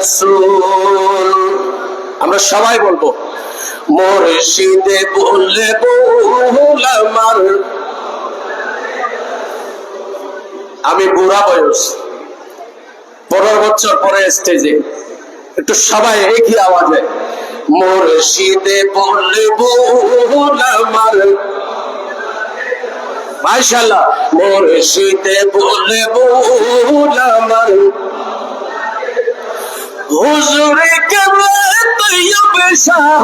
রাসূল। আমরা সবাই বলবো মুর্শিদে বললে বহুল আমার। আমি বুড়া বয়স, 15 বছর পরে স্টেজে একটু সবাই একই আওয়াজে মুর্শিদে বললে বহুল আমার। মাশাআল্লাহ, মুর্শিদে বললে বহুল আমার। হুজুরে কেবলা তৈয়ব শাহ,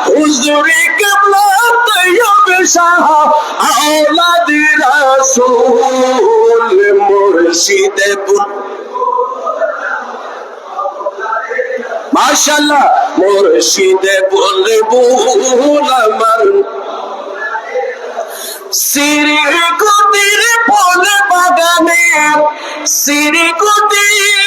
হুজুরে কেবলা তৈয়ব শাহ, আওলাদ রাসূল। মুর্শিদে মাশাআল্লাহ, মুর্শিদে বললে বহুল আমার। সিরি কুতির ফুল বাগানে, সিরি কুতির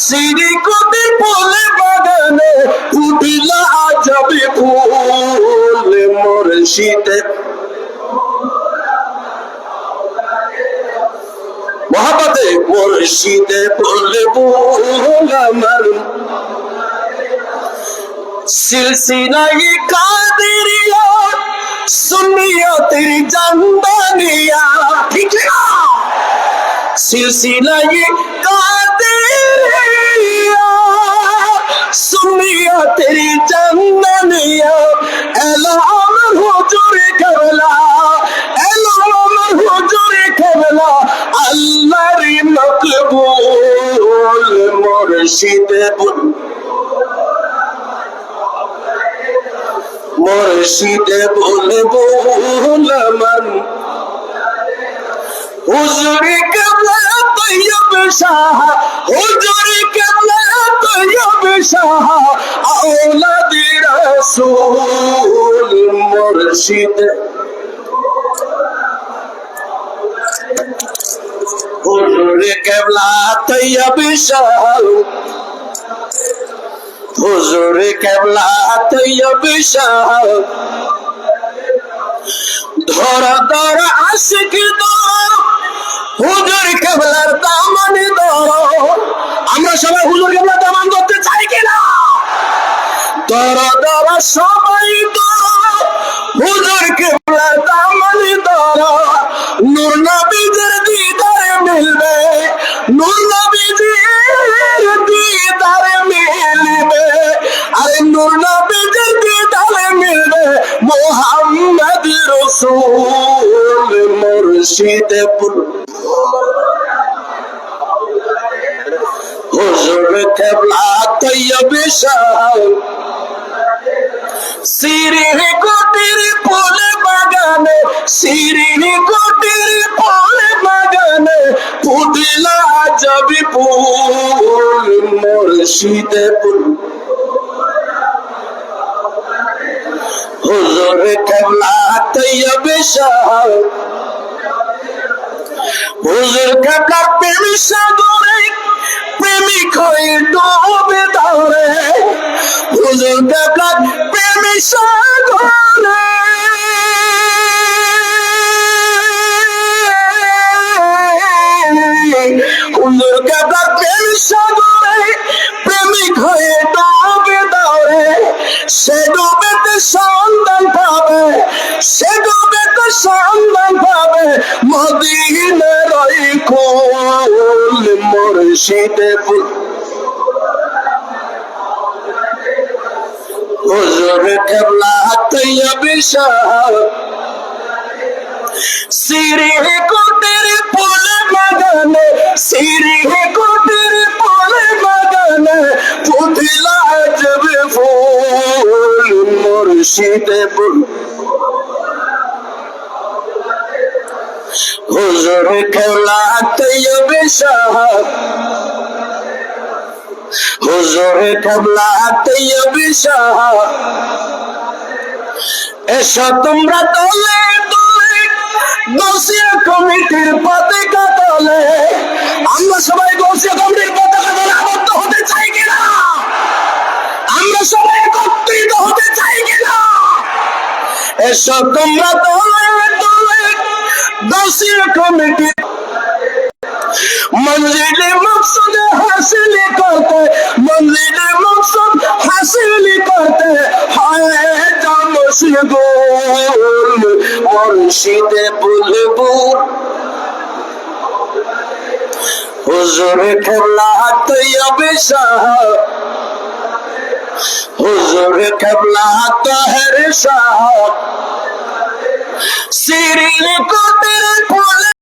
সিরিকুতির ফুল বাগানে ফুটিল আজবে ফুল। মুর্শিদে মহব্বতে মুর্শিদে বললে বহুল আমার। সিলসিলায়ে কাদেরিয়া সুন্নিয়তের জানদানিয়া, ঠিক না? সিলসিলায়ে কাদেরিয়া সুন্নিয়তের জানদানিয়া, এলো আমার হুজুরে কেবলা, এলো আমার হুজুরে কেবলা, আল্লাহর মকবুল। মুর্শিদে মুর্শিদে বললে বহুল আমার। হুজুরে কেবলা তৈয়ব শাহ, হুজুরে কেবলা তৈয়ব শাহ, আওলাদ রাসূল। মুর্শিদে হুজুরে কেবলা তৈয়ব শাহ, হুজুরে কেবলা তৈয়ব শাহ। ধরা ধরা আশিক ধরো, হুজুর কেবলার দামানে ধরো। আমরা সবাই হুজুর কেবলার দামান ধরতে চাই কিনা? ধরা ধরা সবাই ধরো, হুজুর কেবলার দামানে ধরো। নূর নবীর দিদারে মিলবে, নূর নবীর দিদারে মিলবে, আরে নূর নবীর দিদারে মিলবে মুহাম্মদ রাসূল। মুর্শিদে হুজুর কেবলা তৈয়ব শাহ, সিরি কুটির ফুল বাগানে, সিরি কুটির ফুল বাগানে ফুটিল আজবে ফুল। মুর্শিদে হুজুর কেবলা তৈয়ব শাহ, হুজুর কেবলার প্রেম সাগরে প্রেমিক হয়ে ডুবে ধরে। হুজুর কেবলার প্রেম সাগরে হুজুর কেবলার প্রেম সাগরে প্রেমিক হয়ে ডুবে ধরে। সে ডুবেতে সন্ধান পাবে, সে ডুবেতে সন্ধান পাবে মদিনার ওই কোল। মুর্শিদে হুজুর কেবলা তৈয়ব শাহ, সিরি কুটির ফুল বাগানে, সিরি কুটির ফুল বাগানে ফুটিল আজবে ফুল। মুর্শিদে হুজুর কেবলা তৈয়ব শাহ, হুজুর কেবলা তৈয়ব শাহ। এসো তোমরা দলে দলে গৌসিয়া কমিটির পতাকা দলে। আমরা সবাই গৌসিয়া কমিটির পতাকা দলে আবদ্ধ হতে চাই কিনা? আমরা সবাই একত্রিত হতে চাই কিনা? এসো তোমরা দলে দলে গৌসিয়া কমিটি मंजिल मकसद हासिल करते, मंजिल मकसद हासिल करते हाय मशगूल मुर्शिदे बुलबुल हुजूर क़िबला तैयब शाह, हुजूर क़िबला ताहिर शाह, सीरीन को तेरे